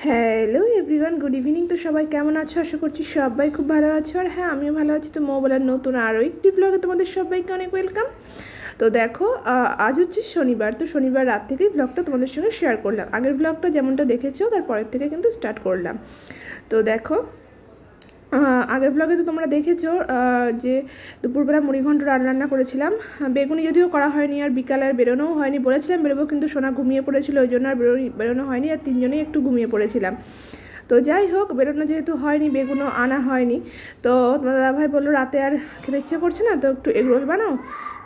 Hello everyone, good evening. তো সবাই কেমন আছো? আশা করছি সবাই খুব ভালো আছো, আর হ্যাঁ আমিও ভালো আছি। তো মোবাইলের নতুন আরও একটি ব্লগে তোমাদের সবাইকে অনেক ওয়েলকাম। তো দেখো, আজ হচ্ছে শনিবার। তো শনিবার রাত থেকেই ব্লগটা তোমাদের সঙ্গে শেয়ার করলাম। আগের ব্লগটা যেমনটা দেখেছো তারপরের থেকে কিন্তু স্টার্ট করলাম। তো দেখো, আগের ব্লগে তো তোমরা দেখেছো যে দুপুরবেলা মুড়িঘণ্ট রান্না করেছিলাম। বেগুনি যদিও করা হয়নি, আর বিকালে আর বেরোনোও হয়নি। বলেছিলাম বেরোবো, কিন্তু সোনা ঘুমিয়ে পড়েছিল, ওই জন্য আর বেরোনো হয়নি, আর তিনজনেই একটু ঘুমিয়ে পড়েছিলাম। তো যাই হোক, বেরোনো যেহেতু হয়নি, বেগুনও আনা হয়নি, তো তোমার দাদাভাই বললো রাতে আর খেতে ইচ্ছে করছে না, তো একটু এগ রোল বানাও।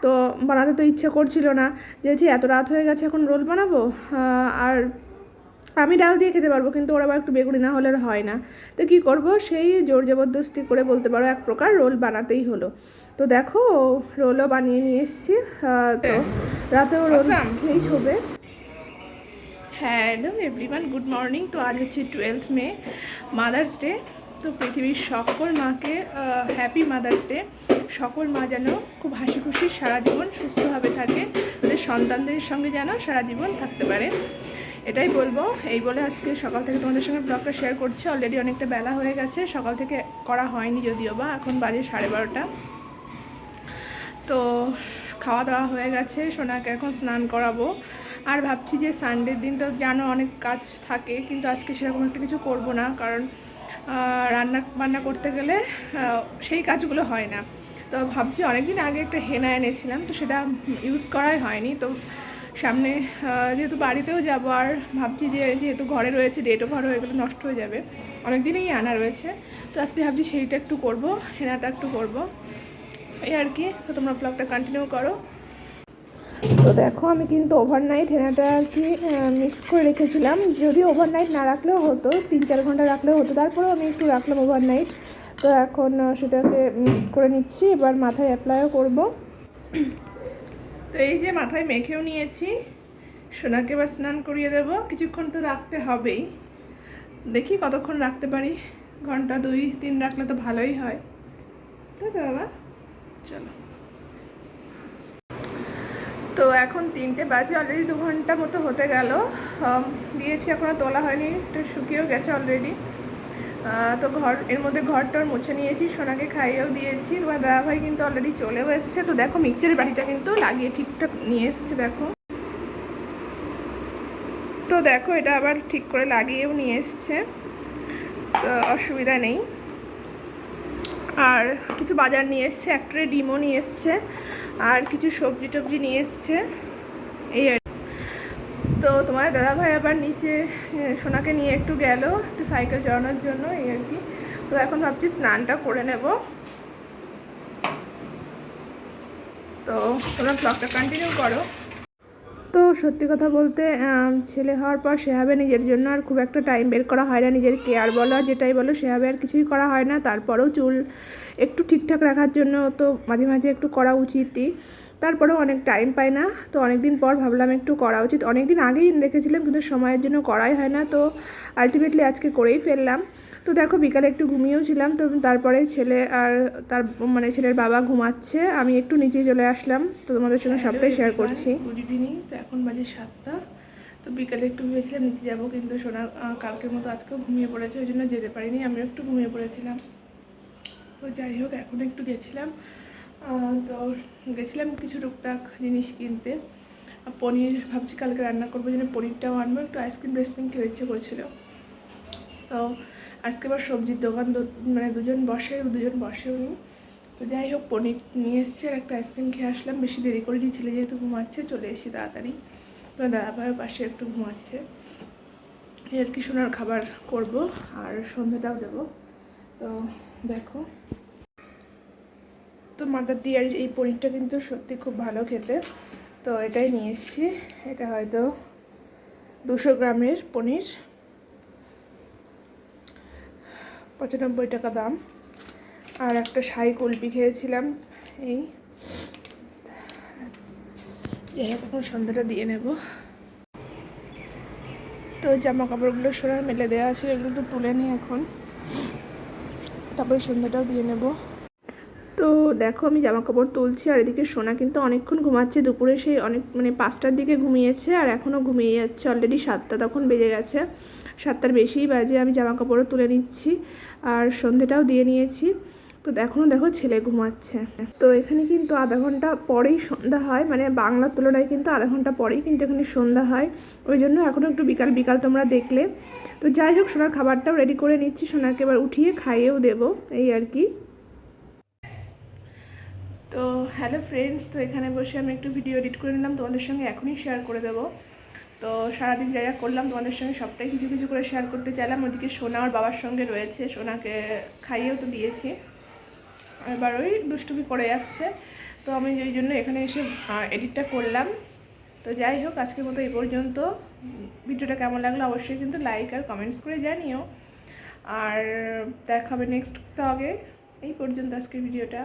তো বানাতে তো ইচ্ছে করছিল না, যে এত রাত হয়ে গেছে এখন রোল বানাবো। আর আমি ডাল দিয়ে খেতে পারবো, কিন্তু ওরা আবার একটু বেগুনি না হলে হয় না। তো কী করবো, সেই জোর জবরদস্তি করে বলতে পারো এক প্রকার রোল বানাতেই হলো। তো দেখো, রোলও বানিয়ে নিয়ে এসেছি। তো রাতেও রোল খেয়েই শোবে। Hello everyone, good morning. তো আজ হচ্ছে 12 মে, মাদার্স ডে। তো পৃথিবীর সকল মাকে হ্যাপি মাদার্স ডে। সকল মা যেন খুব হাসি খুশি সারা জীবন সুস্থভাবে থাকে, তাদের সন্তানদের সঙ্গে যেন সারা জীবন থাকতে পারে, এটাই বলবো। এই বলে আজকে সকাল থেকে তোমাদের সঙ্গে ব্লগটা শেয়ার করছি। অলরেডি অনেকটা বেলা হয়ে গেছে, সকাল থেকে করা হয়নি যদিও বা, এখন বাজে 12:30। তো খাওয়া দাওয়া হয়ে গেছে, সোনাকে এখন স্নান করাবো। আর ভাবছি যে সানডের দিন তো জানো অনেক কাজ থাকে, কিন্তু আজকে সেরকম একটা কিছু করব না, কারণ রান্না বান্না করতে গেলে সেই কাজগুলো হয় না। তো ভাবছি অনেকদিন আগে একটা হেনা এনেছিলাম, তো সেটা ইউজ করাই হয়নি। তো সামনে যেহেতু বাড়িতেও যাব, আর ভাবছি যে যেহেতু ঘরে রয়েছে, ডেটও ঘর হয়ে গেলে নষ্ট হয়ে যাবে, অনেক দিনই আনা রয়েছে। তো আজকে ভাবছি সেইটা একটু করব, হেনাটা একটু করব, এই আর কি। তো তোমরা ব্লগটা কন্টিনিউ করো। তো দেখো, আমি কিন্তু ওভারনাইট হেনাটা আর কি মিক্স করে রেখেছিলাম। যদি ওভারনাইট না রাখলেও হতো, 3-4 ঘন্টা রাখলেও হতো, তারপরেও আমি একটু রাখলাম ওভারনাইট। তো এখন সেটাকে মিক্স করে নিচ্ছি, এবার মাথায় অ্যাপ্লাইও করব। তো এই যে মাথায় মেখেও নিয়েছি, সোনাকে বা স্নান করিয়ে দেবো। কিছুক্ষণ তো রাখতে হবেই, দেখি কতক্ষণ রাখতে পারি। ঘন্টা 2-3 রাখলে তো ভালোই হয়, তাই তো বাবা? চলো। তো এখন 3টে বাজে, অলরেডি 2 ঘন্টা মতো হতে গেল। দিয়েছি, এখনও তোলা হয়নি, একটু শুকিয়েও গেছে অলরেডি। তো এর মধ্যে ঘরটার মুছে নিয়েছি, সোনাকে খাইয়েও দিয়েছি। তোমার দাদাভাই কিন্তু অলরেডি চলেও এসছে। তো দেখো, মিক্সচারের বাটিটা কিন্তু লাগিয়ে ঠিকঠাক নিয়ে এসছে, দেখো। তো দেখো, এটা আবার ঠিক করে লাগিয়েও নিয়ে এসছে, তো অসুবিধা নেই। আর কিছু বাজার নিয়ে এসছে, এক ট্রে ডিমও নিয়ে এসছে, আর কিছু সবজি টবজি নিয়ে এসছে, এই আর। তো তোমার দাদাভাই আবার নিচে সোনাকে নিয়ে একটু গেল, একটু সাইকেল চালানোর জন্য, এই আর কি। তো এখন ভাবছি স্নানটা করে নেব। তো তোমরা ব্লগটা কন্টিনিউ করো। তো সত্যি কথা বলতে, ছেলে হওয়ার পর সেভাবে নিজের জন্য আর খুব একটা টাইম বের করা হয় না। নিজের কেয়ার বলো, যেটাই বলো, সেভাবে আর কিছুই করা হয় না। তারপরেও চুল একটু ঠিকঠাক রাখার জন্য তো মাঝে মাঝে একটু করা উচিতই, তারপরেও অনেক টাইম পাই না। তো অনেক দিন পর ভাবলাম একটু করা উচিত। অনেক দিন আগেই রেখেছিলাম, কিন্তু সময়ের জন্য করাই হয় না। তো আলটিমেটলি আজকে করেই ফেললাম। তো দেখো, বিকালে একটু ঘুমিয়েও ছিলাম। তো তারপরে ছেলে আর তার ছেলের বাবা ঘুমাচ্ছে, আমি একটু নিচে চলে আসলাম। তো তোমাদের সঙ্গে সবটাই শেয়ার করছি। Good evening. তো এখন বাজে 7টা। তো বিকালে একটু ভেবেছিলাম নিচে যাবো, কিন্তু সোনা কালকের মতো আজকেও ঘুমিয়ে পড়েছে, ওই জন্য যেতে পারিনি। আমিও একটু ঘুমিয়ে পড়েছিলাম। তো যাই হোক, এখন একটু গেছিলাম। তো গেছিলাম কিছু টুকটাক জিনিস কিনতে। পনির ভাবছি কালকে রান্না করবো, জন্য পনিরটাও আনবো। একটু আইসক্রিম টাইসক্রিম খেতে ইচ্ছে করছিল। তো আজকে আবার সবজির দোকান দুজন বসেও নি। তো যাই হোক, পনির নিয়ে এসছে আর একটা আইসক্রিম খেয়ে আসলাম। বেশি দেরি করে ছেলে যেহেতু ঘুমাচ্ছে, চলে এসেছি তাড়াতাড়ি। তো দাদাভাইও পাশে একটু ঘুমাচ্ছে, আর কি। সোনার খাবার করব, আর সন্ধ্যাটাও দেবো। তো দেখো, তো মাদার ডিয়ারির এই পনিরটা কিন্তু সত্যি খুব ভালো খেতে। তো এটাই নিয়ে এসেছি। এটা হয়তো 200 গ্রামের পনির, 95 টাকা দাম। আর একটা শাহী কুলপি খেয়েছিলাম। এই যাই হোক, এখন সন্ধ্যাটা দিয়ে নেব। তো জামা কাপড়গুলো সোনার মেলে দেওয়া আছে, এগুলো তো তুলে নিই এখন, তারপরে সন্ধ্যাটাও দিয়ে নেব। তো দেখো, আমি জামা কাপড় তুলছি, আর এদিকে সোনা কিন্তু অনেকক্ষণ ঘুমাচ্ছে। দুপুরে সেই অনেক 5টার দিকে ঘুমিয়েছে, আর এখনও ঘুমিয়ে যাচ্ছে। অলরেডি 7টা তখন বেজে গেছে। 7টার বেশিই বাজে। আমি জামা কাপড়ও তুলে নিচ্ছি আর সন্ধেটাও দিয়ে নিয়েছি। তো এখনও দেখো ছেলে ঘুমাচ্ছে। তো এখানে কিন্তু আধা ঘন্টা পরেই সন্ধ্যা হয়, মানে বাংলার তুলনায় কিন্তু আধা ঘন্টা পরেই কিন্তু এখানে সন্ধ্যা হয়, ওই জন্য এখনও একটু বিকাল বিকাল তোমরা দেখলে। তো যাই হোক, সোনার খাবারটাও রেডি করে নিচ্ছি, সোনাকে এবার উঠিয়ে খাইয়েও দেবো, এই আর কি। তো হ্যালো ফ্রেন্ডস, তো এখানে বসে আমি একটু ভিডিও এডিট করে নিলাম, তোমাদের সঙ্গে এখনই শেয়ার করে দেবো। তো সারাদিন যা যা করলাম তোমাদের সঙ্গে সবটাই কিছু কিছু করে শেয়ার করতে চাইলাম। ওদিকে সোনা আর বাবার সঙ্গে রয়েছে, সোনাকে খাইয়েও তো দিয়েছি, এবার ওই দুষ্টুমি করে যাচ্ছে। তো আমি ওই জন্য এখানে এসে এডিটটা করলাম। তো যাই হোক, আজকের মতো এই পর্যন্ত। ভিডিওটা কেমন লাগলো অবশ্যই কিন্তু লাইক আর কমেন্টস করে জানিও, আর দেখা হবে নেক্সট ব্লগে। এই পর্যন্ত আজকের ভিডিওটা।